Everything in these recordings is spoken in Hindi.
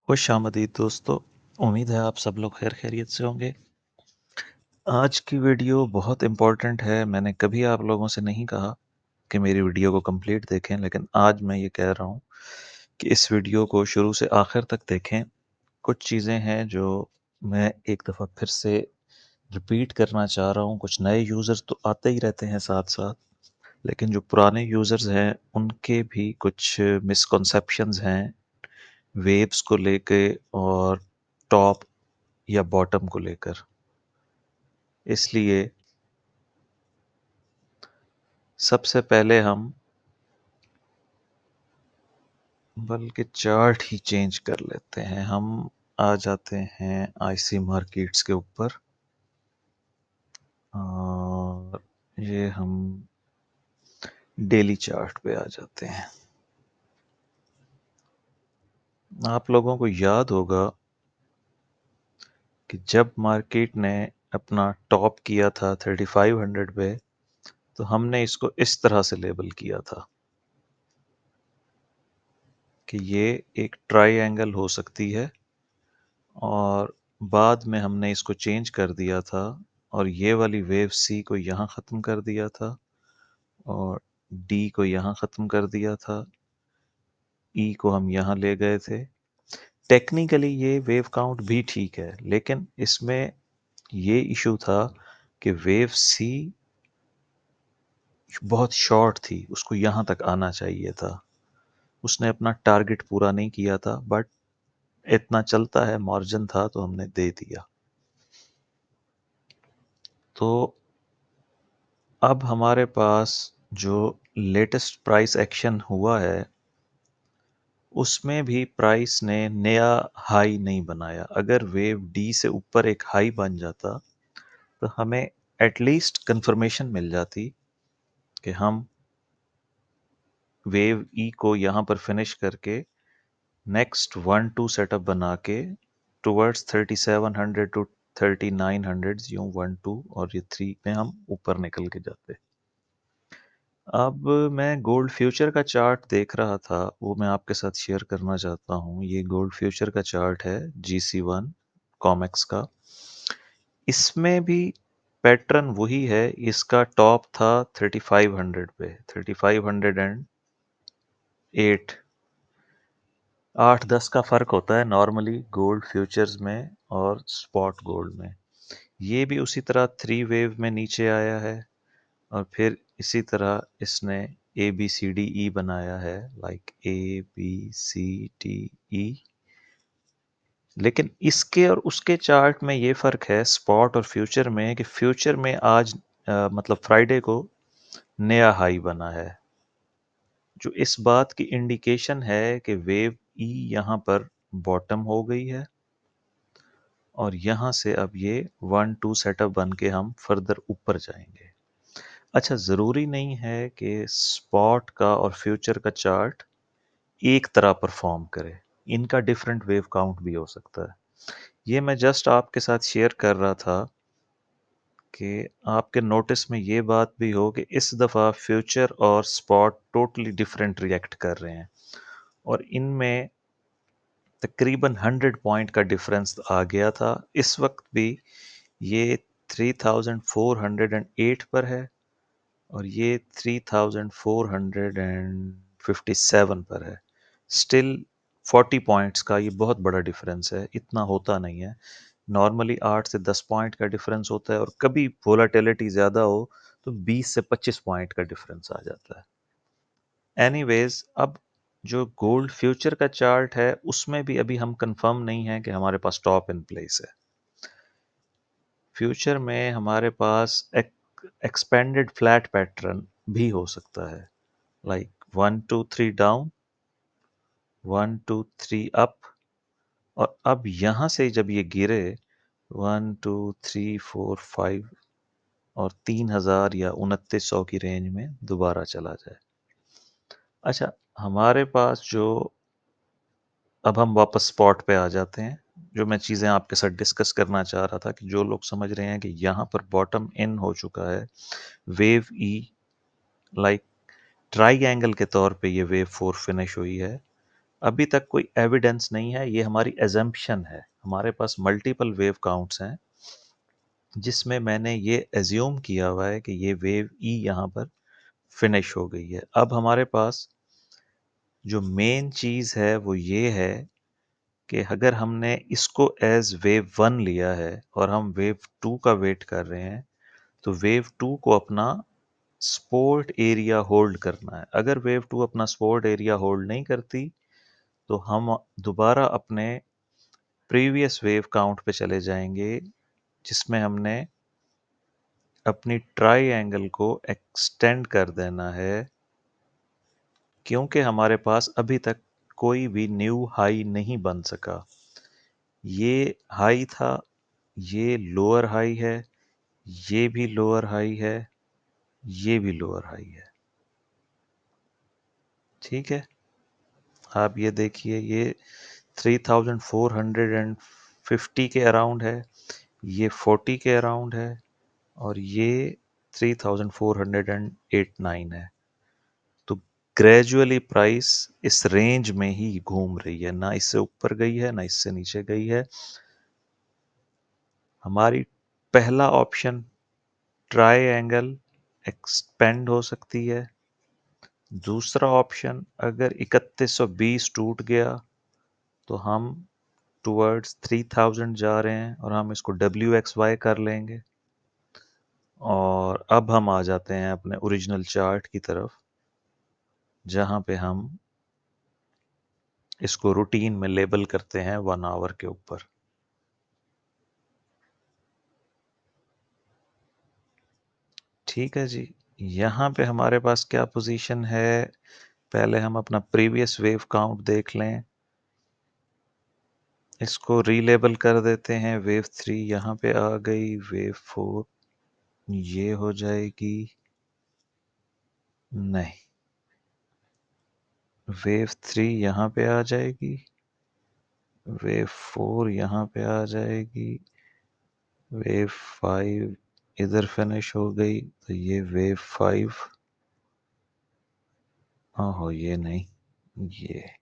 खुशामदीद दोस्तों। उम्मीद है आप सब लोग खैर खैरियत से होंगे। आज की वीडियो बहुत इम्पोर्टेंट है। मैंने कभी आप लोगों से नहीं कहा कि मेरी वीडियो को कंप्लीट देखें, लेकिन आज मैं ये कह रहा हूँ कि इस वीडियो को शुरू से आखिर तक देखें। कुछ चीज़ें हैं जो मैं एक दफ़ा फिर से रिपीट करना चाह रहा हूँ। कुछ नए यूज़र्स तो आते ही रहते हैं साथ-साथ, लेकिन जो पुराने यूज़र्स हैं उनके भी कुछ मिसकंसेप्शंस हैं वेव्स को लेके और टॉप या बॉटम को लेकर। इसलिए सबसे पहले हम बल्कि चार्ट ही चेंज कर लेते हैं। हम आ जाते हैं आईसी मार्केट्स के ऊपर और ये हम डेली चार्ट पे आ जाते हैं। आप लोगों को याद होगा कि जब मार्केट ने अपना टॉप किया था 3500 पे, तो हमने इसको इस तरह से लेबल किया था कि ये एक ट्रायंगल हो सकती है, और बाद में हमने इसको चेंज कर दिया था और ये वाली वेव सी को यहाँ ख़त्म कर दिया था और डी को यहाँ ख़त्म कर दिया था, ई को हम यहाँ ले गए थे। टेक्निकली ये वेव काउंट भी ठीक है, लेकिन इसमें ये इशू था कि वेव सी बहुत शॉर्ट थी, उसको यहाँ तक आना चाहिए था। उसने अपना टारगेट पूरा नहीं किया था, बट इतना चलता है, मार्जिन था तो हमने दे दिया। तो अब हमारे पास जो लेटेस्ट प्राइस एक्शन हुआ है, उसमें भी प्राइस ने नया हाई नहीं बनाया। अगर वेव डी से ऊपर एक हाई बन जाता तो हमें एटलीस्ट कंफर्मेशन मिल जाती कि हम वेव ई को यहाँ पर फिनिश करके नेक्स्ट 1-2 सेटअप बना के टुवर्ड्स 3700 टू 3900 यूं 1-2 और ये 3 में हम ऊपर निकल के जाते। अब मैं गोल्ड फ्यूचर का चार्ट देख रहा था, वो मैं आपके साथ शेयर करना चाहता हूँ। ये गोल्ड फ्यूचर का चार्ट है GC1 कॉमेक्स का। इसमें भी पैटर्न वही है। इसका टॉप था 3500 पे, 3508। 8-10 का फ़र्क होता है नॉर्मली गोल्ड फ्यूचर्स में और स्पॉट गोल्ड में। ये भी उसी तरह 3 वेव में नीचे आया है और फिर इसी तरह इसने ए बी सी डी ई बनाया है, like A B C D E. लेकिन इसके और उसके चार्ट में ये फ़र्क है स्पॉट और फ्यूचर में, कि फ्यूचर में आज मतलब फ्राइडे को नया हाई बना है, जो इस बात की इंडिकेशन है कि वेव ई यहाँ पर बॉटम हो गई है और यहाँ से अब ये 1-2 सेटअप बन के हम फर्दर ऊपर जाएंगे। अच्छा, ज़रूरी नहीं है कि स्पॉट का और फ्यूचर का चार्ट एक तरह परफॉर्म करे। इनका डिफरेंट वेव काउंट भी हो सकता है। ये मैं जस्ट आपके साथ शेयर कर रहा था कि आपके नोटिस में ये बात भी हो कि इस दफ़ा फ्यूचर और स्पॉट टोटली डिफरेंट रिएक्ट कर रहे हैं और इनमें तकरीबन 100 पॉइंट का डिफरेंस आ गया था। इस वक्त भी ये 3408 पर है और ये 3457 पर है। स्टिल 40 पॉइंट्स का ये बहुत बड़ा डिफरेंस है। इतना होता नहीं है, नॉर्मली 8 से 10 पॉइंट का डिफरेंस होता है और कभी वोलाटिलिटी ज़्यादा हो तो 20 से 25 पॉइंट का डिफरेंस आ जाता है। एनीवेज, अब जो गोल्ड फ्यूचर का चार्ट है उसमें भी अभी हम कंफर्म नहीं है कि हमारे पास टॉप इन प्लेस है। फ्यूचर में हमारे पास एक एक्सपेंडेड फ्लैट पैटर्न भी हो सकता है, लाइक 1-2-3 डाउन, 1-2-3 अप, और अब यहाँ से जब ये गिरे 1-2-3-4-5 और 3000 या 2900 की रेंज में दोबारा चला जाए। अच्छा, हमारे पास जो, अब हम वापस स्पॉट पे आ जाते हैं। जो मैं चीज़ें आपके साथ डिस्कस करना चाह रहा था कि जो लोग समझ रहे हैं कि यहाँ पर बॉटम इन हो चुका है, वेव ई लाइक ट्राई एंगल के तौर पे ये वेव 4 फिनिश हुई है। अभी तक कोई एविडेंस नहीं है, ये हमारी एजम्पशन है। हमारे पास मल्टीपल वेव काउंट्स हैं, जिसमें मैंने ये एज्यूम किया हुआ है कि ये वेव ई यहाँ पर फिनिश हो गई है। अब हमारे पास जो मेन चीज़ है वो ये है कि अगर हमने इसको एज वेव वन लिया है और हम वेव टू का वेट कर रहे हैं, तो वेव टू को अपना स्पोर्ट एरिया होल्ड करना है। अगर वेव टू अपना स्पोर्ट एरिया होल्ड नहीं करती, तो हम दोबारा अपने प्रीवियस वेव काउंट पे चले जाएंगे, जिसमें हमने अपनी ट्राई एंगल को एक्सटेंड कर देना है, क्योंकि हमारे पास अभी तक कोई भी न्यू हाई नहीं बन सका। ये हाई था, ये लोअर हाई है, ये भी लोअर हाई है, ये भी लोअर हाई है। ठीक है, आप ये देखिए, ये 3450 के अराउंड है, ये 40 के अराउंड है, और ये 3489 है। तो ग्रेजुअली प्राइस इस रेंज में ही घूम रही है, ना इससे ऊपर गई है ना इससे नीचे गई है। हमारी पहला ऑप्शन ट्रायंगल एक्सपेंड हो सकती है। दूसरा ऑप्शन, अगर 3120 टूट गया तो हम टुवर्ड्स 3000 जा रहे हैं, और हम इसको WXY कर लेंगे। और अब हम आ जाते हैं अपने ओरिजिनल चार्ट की तरफ, जहां पे हम इसको रूटीन में लेबल करते हैं 1 आवर के ऊपर। ठीक है जी, यहाँ पे हमारे पास क्या पोजीशन है, पहले हम अपना प्रीवियस वेव काउंट देख लें। इसको रीलेबल कर देते हैं, वेव 3 यहाँ पे आ गई, वेव 4 ये हो जाएगी, नहीं, वेव 3 यहाँ पे आ जाएगी, वेव 4 यहाँ पे आ जाएगी, वेव 5 इधर फिनिश हो गई, तो ये वेव 5, हाँ हो, ये नहीं, ये,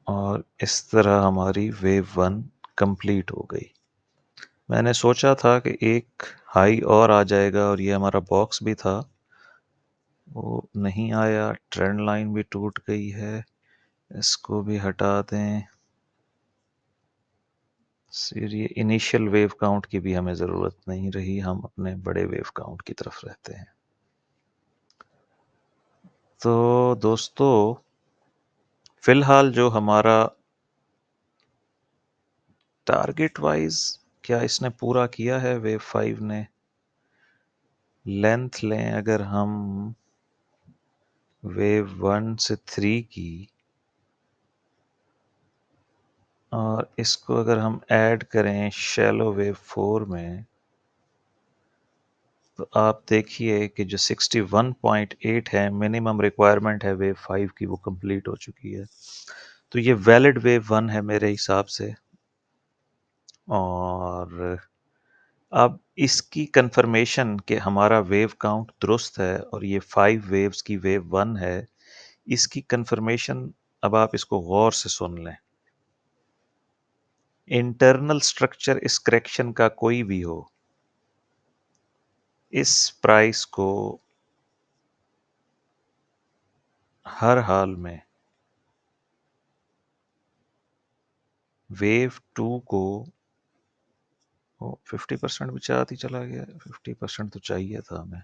और इस तरह हमारी वेव 1 कंप्लीट हो गई। मैंने सोचा था कि एक हाई और आ जाएगा, और ये हमारा बॉक्स भी था, वो नहीं आया। ट्रेंड लाइन भी टूट गई है, इसको भी हटा दें। फिर ये इनिशियल वेव काउंट की भी हमें ज़रूरत नहीं रही, हम अपने बड़े वेव काउंट की तरफ रहते हैं। तो दोस्तों, फिलहाल जो हमारा टारगेट वाइज, क्या इसने पूरा किया है वेव 5 ने? लेंथ लें अगर हम वेव 1 से 3 की, और इसको अगर हम ऐड करें शैलो वेव 4 में, तो आप देखिए कि जो 61.8 है मिनिमम रिक्वायरमेंट है वेव 5 की, वो कंप्लीट हो चुकी है। तो ये वैलिड वेव 1 है मेरे हिसाब से। और अब इसकी कंफर्मेशन कि हमारा वेव काउंट दुरुस्त है और ये 5 वेव्स की वेव 1 है, इसकी कंफर्मेशन अब आप इसको गौर से सुन लें। इंटरनल स्ट्रक्चर इस करेक्शन का कोई भी हो, इस प्राइस को हर हाल में वेव 2 को, 50% भी चाहती चला गया, 50% तो चाहिए था हमें।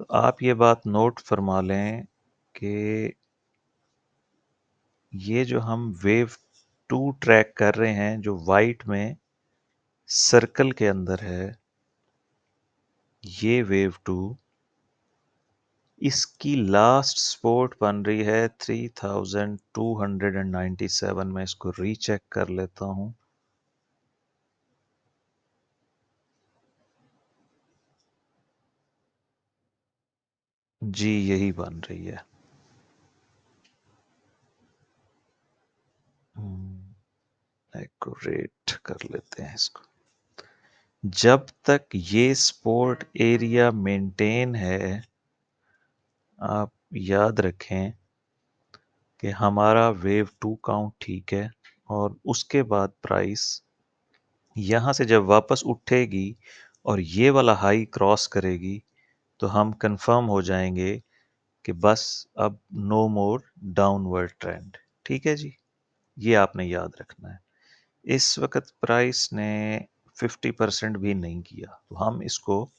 तो आप ये बात नोट फरमा लें कि ये जो हम वेव 2 ट्रैक कर रहे हैं, जो वाइट में सर्कल के अंदर है, ये वेव 2, इसकी लास्ट सपोर्ट बन रही है 3297। मैं इसको रीचेक कर लेता हूं। जी, यही बन रही है। एक्यूरेट कर लेते हैं इसको। जब तक ये सपोर्ट एरिया मेंटेन है, आप याद रखें कि हमारा वेव 2 काउंट ठीक है और उसके बाद प्राइस यहाँ से जब वापस उठेगी और ये वाला हाई क्रॉस करेगी तो हम कंफर्म हो जाएंगे कि बस अब नो मोर डाउनवर्ड ट्रेंड। ठीक है जी, ये आपने याद रखना है। इस वक्त प्राइस ने 50% भी नहीं किया तो हम इसको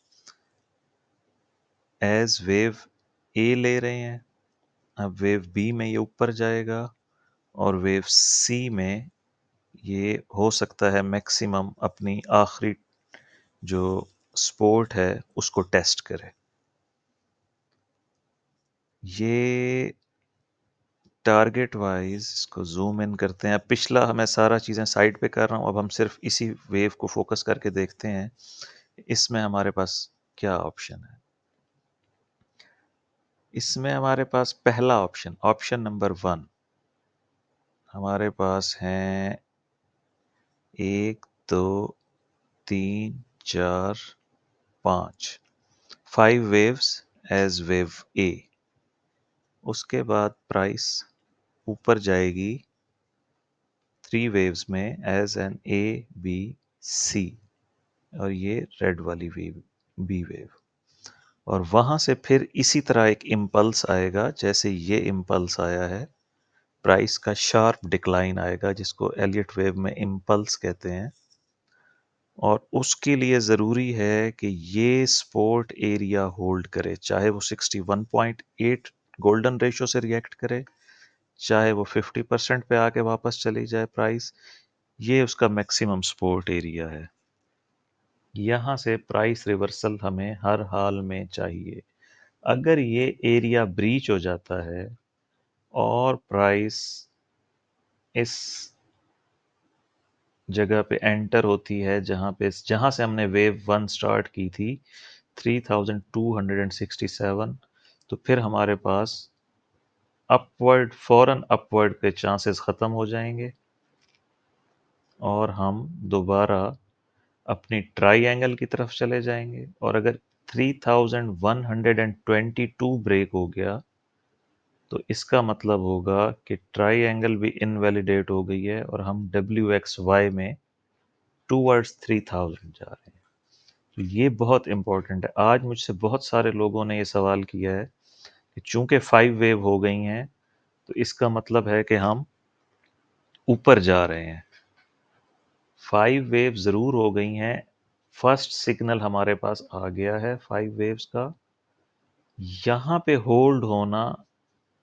एज वेव ए ले रहे हैं। अब वेव बी में ये ऊपर जाएगा और वेव सी में ये हो सकता है मैक्सिमम अपनी आखिरी जो सपोर्ट है उसको टेस्ट करे। ये टारगेट वाइज इसको जूम इन करते हैं। अब पिछला मैं सारा चीज़ें साइड पे कर रहा हूँ, अब हम सिर्फ इसी वेव को फोकस करके देखते हैं इसमें हमारे पास क्या ऑप्शन है। इसमें हमारे पास पहला ऑप्शन, ऑप्शन नंबर 1, हमारे पास हैं 1 2 3 4 5 5 वेव्स एज वेव ए। उसके बाद प्राइस ऊपर जाएगी 3 वेव्स में as an A B C, और ये रेड वाली वेव बी वेव, और वहां से फिर इसी तरह एक इम्पल्स आएगा जैसे ये इम्पल्स आया है। प्राइस का शार्प डिक्लाइन आएगा जिसको एलियट वेव में इम्पल्स कहते हैं, और उसके लिए ज़रूरी है कि ये सपोर्ट एरिया होल्ड करे, चाहे वो 61.8 गोल्डन रेशो से रिएक्ट करे, चाहे वो 50% पे आके वापस चली जाए प्राइस, ये उसका मैक्सिमम सपोर्ट एरिया है। यहाँ से प्राइस रिवर्सल हमें हर हाल में चाहिए। अगर ये एरिया ब्रीच हो जाता है और प्राइस इस जगह पे एंटर होती है जहां से हमने वेव 1 स्टार्ट की थी 3267, तो फिर हमारे पास अपवर्ड, फौरन अपवर्ड के चांसेस ख़त्म हो जाएंगे और हम दोबारा अपनी ट्राइएंगल की तरफ चले जाएंगे। और अगर 3122 ब्रेक हो गया तो इसका मतलब होगा कि ट्राइएंगल भी इनवैलिडेट हो गई है और हम WXY में टूवर्ड्स 3000 जा रहे हैं। तो ये बहुत इंपॉर्टेंट है। आज मुझसे बहुत सारे लोगों ने ये सवाल किया है कि चूंकि 5 वेव हो गई हैं तो इसका मतलब है कि हम ऊपर जा रहे हैं। 5 वेव ज़रूर हो गई हैं, फर्स्ट सिग्नल हमारे पास आ गया है 5 वेव्स का। यहाँ पे होल्ड होना,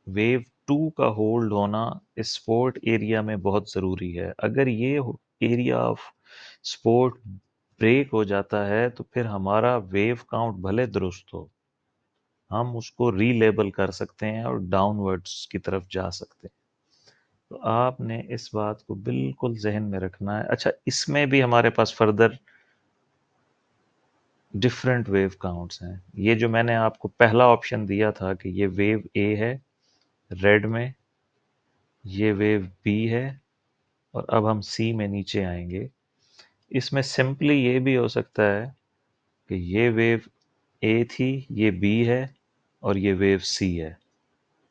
वेव 2 का होल्ड होना इस सपोर्ट एरिया में बहुत ज़रूरी है। अगर ये एरिया ऑफ सपोर्ट ब्रेक हो जाता है तो फिर हमारा वेव काउंट भले दुरुस्त हो, हम उसको रीलेबल कर सकते हैं और डाउनवर्ड्स की तरफ जा सकते हैं। तो आपने इस बात को बिल्कुल जहन में रखना है। अच्छा, इसमें भी हमारे पास फर्दर डिफरेंट वेव काउंट्स हैं। ये जो मैंने आपको पहला ऑप्शन दिया था कि ये वेव ए है रेड में, ये वेव बी है, और अब हम सी में नीचे आएंगे। इसमें सिंपली ये भी हो सकता है कि ये वेव ए थी, ये बी है, और ये वेव सी है,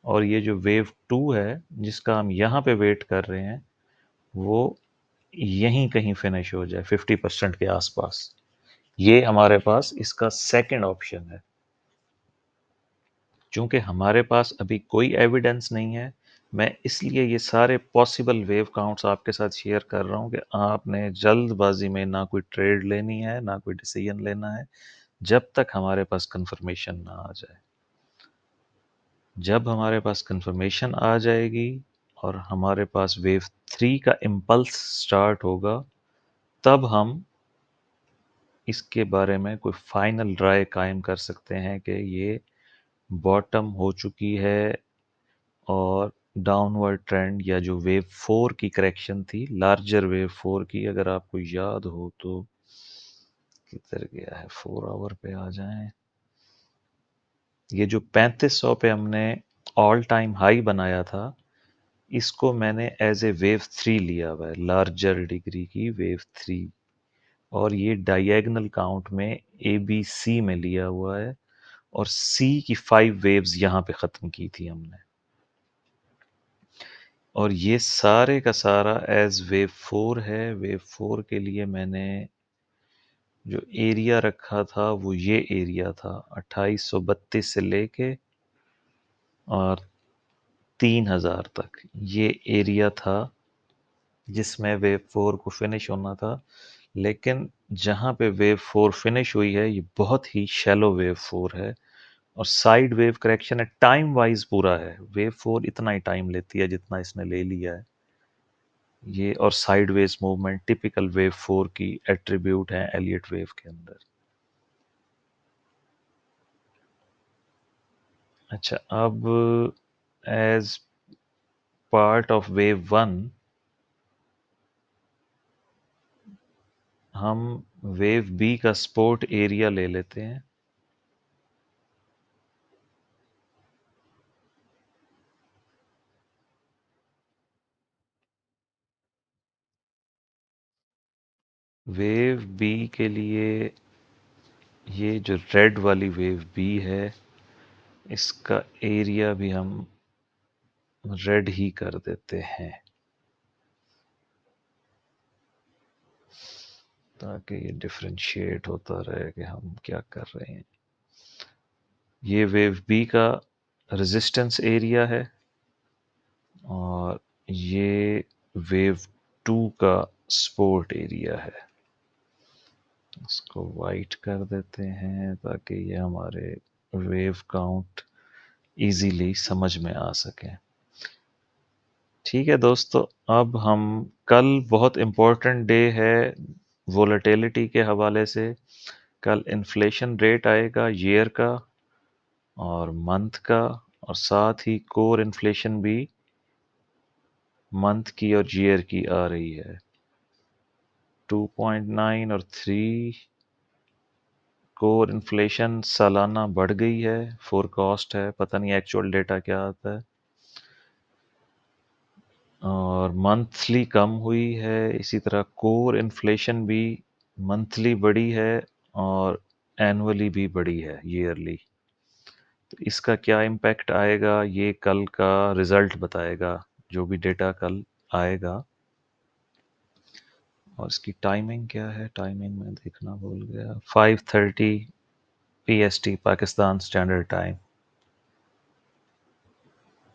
और ये जो वेव 2 है जिसका हम यहाँ पे वेट कर रहे हैं वो यहीं कहीं फिनिश हो जाए 50% के आसपास। ये हमारे पास इसका सेकंड ऑप्शन है। चूंकि हमारे पास अभी कोई एविडेंस नहीं है, मैं इसलिए ये सारे पॉसिबल वेव काउंट्स आपके साथ शेयर कर रहा हूँ कि आपने जल्दबाजी में ना कोई ट्रेड लेनी है ना कोई डिसीजन लेना है जब तक हमारे पास कंफर्मेशन ना आ जाए। जब हमारे पास कंफर्मेशन आ जाएगी और हमारे पास वेव 3 का इम्पल्स स्टार्ट होगा, तब हम इसके बारे में कोई फाइनल राय कायम कर सकते हैं कि ये बॉटम हो चुकी है और डाउनवर्ड ट्रेंड, या जो वेव 4 की करेक्शन थी, लार्जर वेव 4 की, अगर आपको याद हो तो किधर गया है, 4 आवर पे आ जाएं। ये जो 3500 पे हमने ऑल टाइम हाई बनाया था, इसको मैंने एज ए वेव 3 लिया हुआ है, लार्जर डिग्री की वेव 3, और ये डायगोनल काउंट में ABC में लिया हुआ है। और सी की 5 वेव्स यहाँ पे ख़त्म की थी हमने। और ये सारे का सारा एज वेव 4 है। वेव 4 के लिए मैंने जो एरिया रखा था वो ये एरिया था, 2832 से लेके और 3000 तक ये एरिया था जिसमें वेव 4 को फिनिश होना था। लेकिन जहाँ पे वेव 4 फिनिश हुई है ये बहुत ही शैलो वेव 4 है और साइड वेव करेक्शन है, टाइम वाइज पूरा है। वेव 4 इतना ही टाइम लेती है जितना इसने ले लिया है ये। और sideways movement typical wave 4 की एट्रीब्यूट है एलियट वेव के अंदर। अच्छा, अब एज पार्ट ऑफ वेव 1 हम वेव बी का सपोर्ट एरिया ले लेते हैं। वेव बी के लिए ये जो रेड वाली वेव बी है इसका एरिया भी हम रेड ही कर देते हैं ताकि ये डिफ्रेंशिएट होता रहे कि हम क्या कर रहे हैं। ये वेव बी का रेजिस्टेंस एरिया है और ये वेव 2 का सपोर्ट एरिया है। इसको वाइट कर देते हैं ताकि ये हमारे वेव काउंट इजीली समझ में आ सके। ठीक है दोस्तों, अब हम कल बहुत इम्पोर्टेंट डे है वोलेटिलिटी के हवाले से। कल इन्फ्लेशन रेट आएगा ईयर का और मंथ का, और साथ ही कोर इन्फ्लेशन भी मंथ की और ईयर की आ रही है। 2.9 और 3 कोर इन्फ्लेशन सालाना बढ़ गई है, फोरकास्ट है, पता नहीं एक्चुअल डेटा क्या आता है। और मंथली कम हुई है। इसी तरह कोर इन्फ्लेशन भी मंथली बढ़ी है और एनुअली भी बढ़ी है, ईयरली। तो इसका क्या इम्पैक्ट आएगा ये कल का रिजल्ट बताएगा, जो भी डेटा कल आएगा। और इसकी टाइमिंग क्या है, टाइमिंग मैं देखना भूल गया। 5:30 PST, पाकिस्तान स्टैंडर्ड टाइम।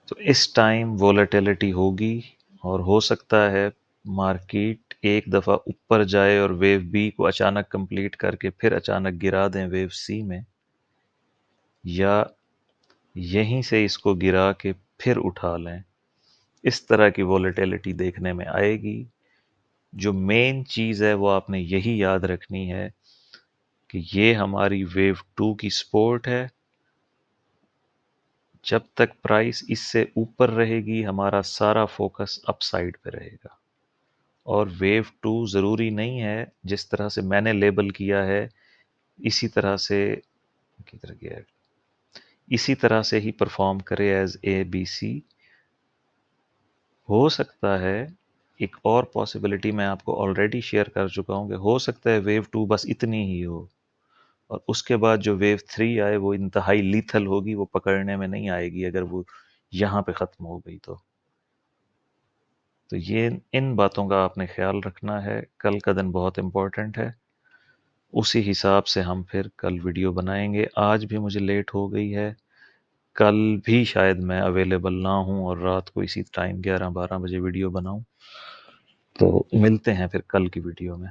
तो इस टाइम वोलेटिलिटी होगी और हो सकता है मार्केट एक दफ़ा ऊपर जाए और वेव बी को अचानक कंप्लीट करके फिर अचानक गिरा दें वेव सी में, या यहीं से इसको गिरा के फिर उठा लें। इस तरह की वोलेटिलिटी देखने में आएगी। जो मेन चीज़ है वो आपने यही याद रखनी है कि ये हमारी वेव 2 की सपोर्ट है। जब तक प्राइस इससे ऊपर रहेगी हमारा सारा फोकस अपसाइड पे रहेगा। और वेव 2 ज़रूरी नहीं है जिस तरह से मैंने लेबल किया है इसी तरह से, किधर गया, इसी तरह से ही परफॉर्म करे एज ए बी सी। हो सकता है एक और पॉसिबिलिटी मैं आपको ऑलरेडी शेयर कर चुका हूँ कि हो सकता है वेव 2 बस इतनी ही हो और उसके बाद जो वेव 3 आए वो इंतहाई लीथल होगी, वो पकड़ने में नहीं आएगी अगर वो यहाँ पे ख़त्म हो गई तो ये इन बातों का आपने ख्याल रखना है। कल का दिन बहुत इम्पोर्टेंट है, उसी हिसाब से हम फिर कल वीडियो बनाएंगे। आज भी मुझे लेट हो गई है, कल भी शायद मैं अवेलेबल ना हूँ और रात को इसी टाइम 11-12 बजे वीडियो बनाऊँ। तो मिलते हैं फिर कल की वीडियो में।